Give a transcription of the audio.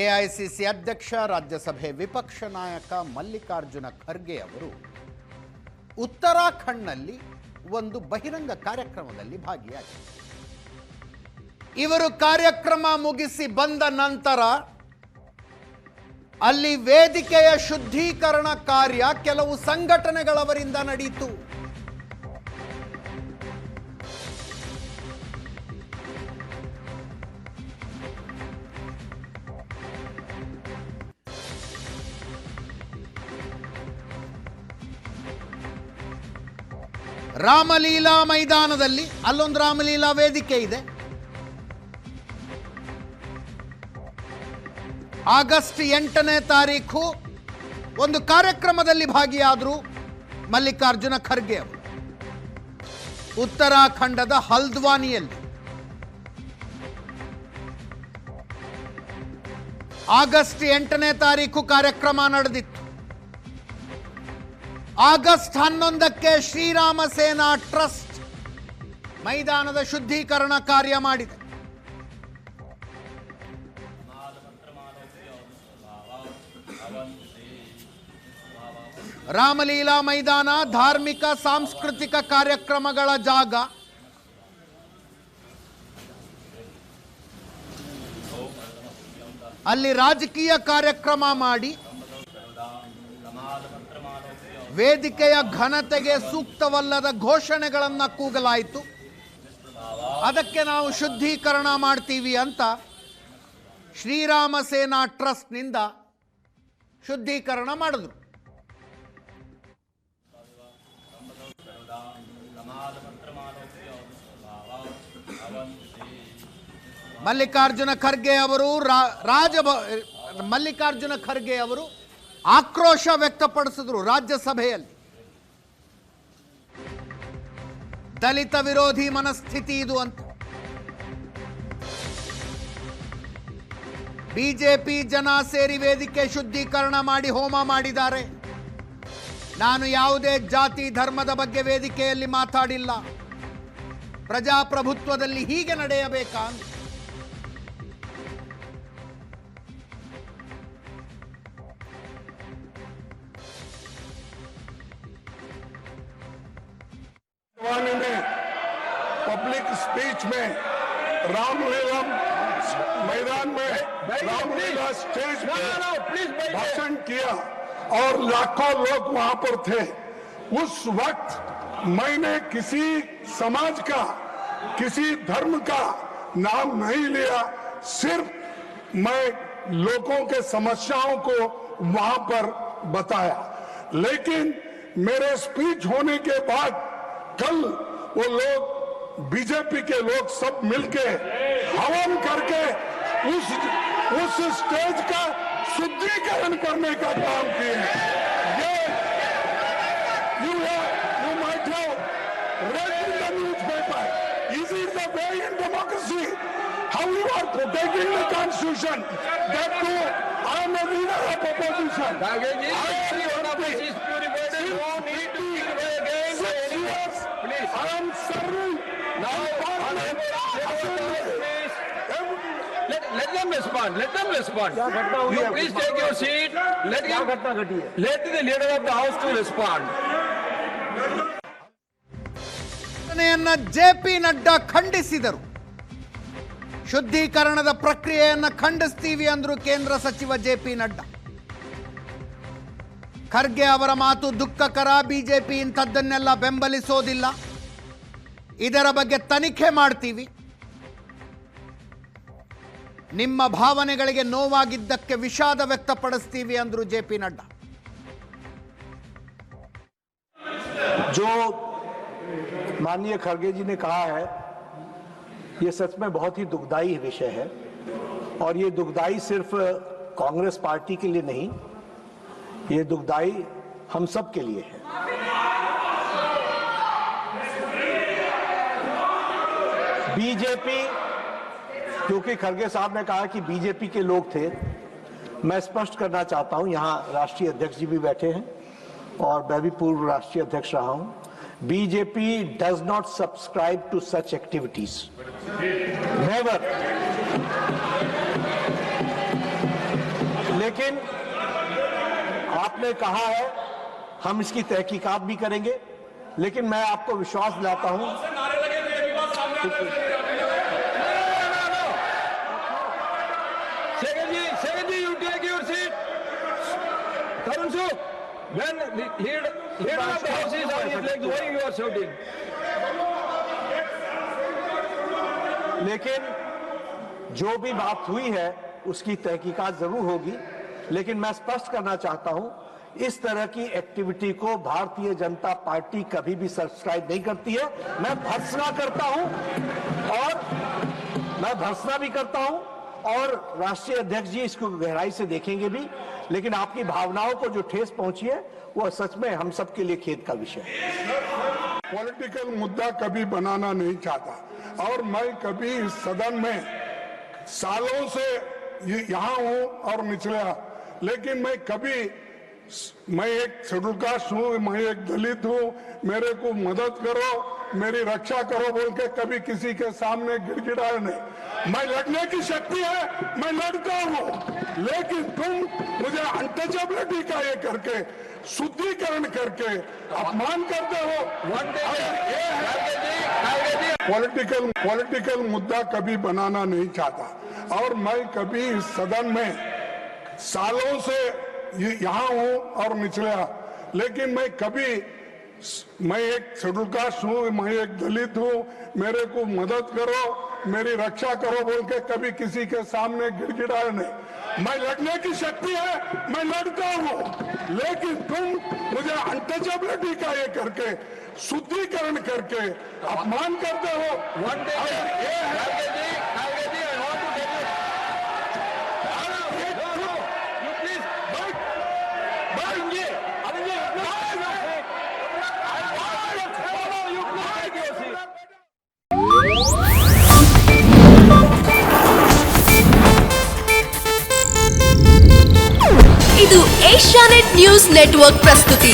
AICC ಅಧ್ಯಕ್ಷ ರಾಜ್ಯಸಭೆ ವಿಪಕ್ಷ ನಾಯಕ ಮಲ್ಲಿಕಾರ್ಜುನ ಖರ್ಗೆ ಅವರು ಉತ್ತರಾಖಂಡ್ನಲ್ಲಿ ಒಂದು ಬಹಿರಂಗ ಕಾರ್ಯಕ್ರಮದಲ್ಲಿ ಭಾಗಿಯಾಗಿದ್ದರು. ಇವರು ಕಾರ್ಯಕ್ರಮ ಮುಗಿಸಿ ಬಂದ ನಂತರ ಅಲ್ಲಿ ವೇದಿಕೆಯ ಶುದ್ಧೀಕರಣ ಕಾರ್ಯ ಕೆಲವು ಸಂಘಟನೆಗಳವರಿಂದ ನಡೆಯಿತು. ರಾಮಲೀಲಾ ಮೈದಾನದಲ್ಲಿ ಅಲ್ಲೊಂದು ರಾಮಲೀಲಾ ವೇದಿಕೆ ಇದೆ. ಆಗಸ್ಟ್ 8ನೇ ತಾರೀಖು ಒಂದು ಕಾರ್ಯಕ್ರಮದಲ್ಲಿ ಭಾಗಿಯಾದರು ಮಲ್ಲಿಕಾರ್ಜುನ ಖರ್ಗೆ ಅವರು ಉತ್ತರಾಖಂಡದ ಹಲ್ದ್ವಾನಿಯಲ್ಲಿ. ಆಗಸ್ಟ್ 8ನೇ ತಾರೀಖು ಕಾರ್ಯಕ್ರಮ ನಡೆದಿತ್ತು. ಆಗಸ್ಟ್ 11ಕ್ಕೆ ಶ್ರೀರಾಮ ಸೇನಾ ಟ್ರಸ್ಟ್ ಮೈದಾನದ ಶುದ್ಧೀಕರಣ ಕಾರ್ಯ ಮಾಡಿದೆ. ರಾಮಲೀಲಾ ಮೈದಾನ ಧಾರ್ಮಿಕ ಸಾಂಸ್ಕೃತಿಕ ಕಾರ್ಯಕ್ರಮಗಳ ಜಾಗ. ಅಲ್ಲಿ ರಾಜಕೀಯ ಕಾರ್ಯಕ್ರಮ ಮಾಡಿ ವೇದಿಕೆಯ ಘನತೆಗೆ ಸೂಕ್ತವಲ್ಲದ ಘೋಷಣೆಗಳನ್ನು ಕೂಗಲಾಯಿತು. ಅದಕ್ಕೆ ನಾವು ಶುದ್ಧೀಕರಣ ಮಾಡ್ತೀವಿ ಅಂತ ಶ್ರೀರಾಮ ಸೇನಾ ಟ್ರಸ್ಟ್ನಿಂದ ಶುದ್ಧೀಕರಣ ಮಾಡಿದ್ರು. ಮಲ್ಲಿಕಾರ್ಜುನ ಖರ್ಗೆ ಅವರು ಆಕ್ರೋಶ ವ್ಯಕ್ತಪಡಿಸಿದ್ರು ರಾಜ್ಯಸಭೆಯಲ್ಲಿ. ದಲಿತ ವಿರೋಧಿ ಮನಸ್ಥಿತಿ ಇದು ಅಂತ. ಬಿಜೆಪಿ ಜನ ಸೇರಿ ವೇದಿಕೆ ಶುದ್ಧೀಕರಣ ಮಾಡಿ ಹೋಮ ಮಾಡಿದ್ದಾರೆ. ನಾನು ಯಾವುದೇ ಜಾತಿ ಧರ್ಮದ ಬಗ್ಗೆ ವೇದಿಕೆಯಲ್ಲಿ ಮಾತಾಡಿಲ್ಲ. ಪ್ರಜಾಪ್ರಭುತ್ವದಲ್ಲಿ ಹೀಗೆ ನಡೆಯಬೇಕಾ ಅಂತ. में पब्लिक स्पीच में रामलीला मैदान में रामलीला स्टेज पे भाषण किया और लाखों लोग वहां पर थे. उस वक्त मैंने किसी समाज का किसी धर्म का नाम नहीं लिया. सिर्फ मैं लोगों के समस्याओं को वहां पर बताया. लेकिन मेरे स्पीच होने के बाद कल वो लोग बीजेपी के लोग सब मिलके हवन करके उस स्टेज का शुद्धिकरण करने का काम किए हैं. ये you might have read in the newspaper. Is it the way in democracy? How you are protecting the constitution? That too, I am a leader of opposition. I am serving now. Let them respond. You please take your seat. Let the leader of the house to respond. JP Nadda ಖಂಡಿಸಿದರು. ಶುದ್ಧೀಕರಣದ ಪ್ರಕ್ರಿಯೆಯನ್ನು ಖಂಡಿಸ್ತೀವಿ ಅಂದ್ರು ಕೇಂದ್ರ ಸಚಿವ JP Nadda. Kharge ಅವರ ಮಾತು ದುಃಖಕರ. BJP ಇಂಥದ್ದನ್ನೆಲ್ಲ ಬೆಂಬಲಿಸೋದಿಲ್ಲ. ಇದರ ಬಗ್ಗೆ ತನಿಖೆ ಮಾಡ್ತೀವಿ. ನಿಮ್ಮ ಭಾವನೆಗಳಿಗೆ ನೋವಾಗಿದ್ದಕ್ಕೆ ವಿಷಾದ ವ್ಯಕ್ತಪಡಿಸ್ತೀವಿ ಅಂದ್ರು ಜೆಪಿ ನಡ್ಡಾ. जो माननीय खरगे जी ने कहा है ये सच में बहुत ही दुखदाई विषय है. और ये दुखदाई सिर्फ कांग्रेस पार्टी के लिए नहीं, ये दुखदाई हम सब के लिए है. बीजेपी, क्योंकि खरगे साहब ने कहा कि बीजेपी के लोग थे, मैं स्पष्ट करना चाहता हूं. यहां राष्ट्रीय अध्यक्ष जी भी बैठे हैं और मैं भी पूर्व राष्ट्रीय अध्यक्ष रहा हूं. BJP does not subscribe to such activities. Never. लेकिन आपने कहा है हम इसकी तहकीकात भी करेंगे, लेकिन मैं आपको विश्वास दिलाता हूं Second ji, you take your seat. Tarun Suk, when leader of the house is on his legs, why you are shouting? लेकिन जो भी बात हुई है उसकी तहकीकात जरूर होगी, लेकिन मैं स्पष्ट करना चाहता हूं इस तरह की एक्टिविटी को भारतीय जनता पार्टी कभी भी सब्सक्राइब नहीं करती है। मैं भर्त्सना करता भी करता हूं और राष्ट्रीय अध्यक्ष जी इसको गहराई से देखेंगे भी, लेकिन आपकी भावनाओं को जो ठेस पहुंची है वो सच में हम सबके लिए खेद का विषय है। पॉलिटिकल मुद्दा कभी बनाना नहीं चाहता और मैं कभी इस सदन में सालों से यहाँ हूँ और निचला, लेकिन मैं एक शेड्यूल कास्ट हूँ, मैं एक दलित हूँ, मेरे को मदद करो, मेरी रक्षा करो बोल के कभी किसी के सामने गिड़गिड़ाया नहीं। मैं लड़ने की शक्ति है, मैं लड़ता हूँ, लेकिन तुम मुझे अनटचेबिलिटी का ये करके शुद्धिकरण करके अपमान करते हो। पॉलिटिकल मुद्दा कभी बनाना नहीं चाहता और मैं कभी इस सदन में सालों से यहाँ हूँ और निचला, लेकिन मैं एक शेड्यूल कास्ट हूँ, मैं एक दलित हूँ, मेरे को मदद करो, मेरी रक्षा करो बोल के कभी किसी के सामने गिड़गिड़ाया नहीं। मैं लड़ने की शक्ति है, मैं लड़ता हूँ, लेकिन तुम मुझे अनटचेबिलिटी का ये करके शुद्धिकरण करके अपमान करते हो। ಇದು ಏಷ್ಯಾನೆಟ್ ನ್ಯೂಸ್ ನೆಟ್ವರ್ಕ್ ಪ್ರಸ್ತುತಿ.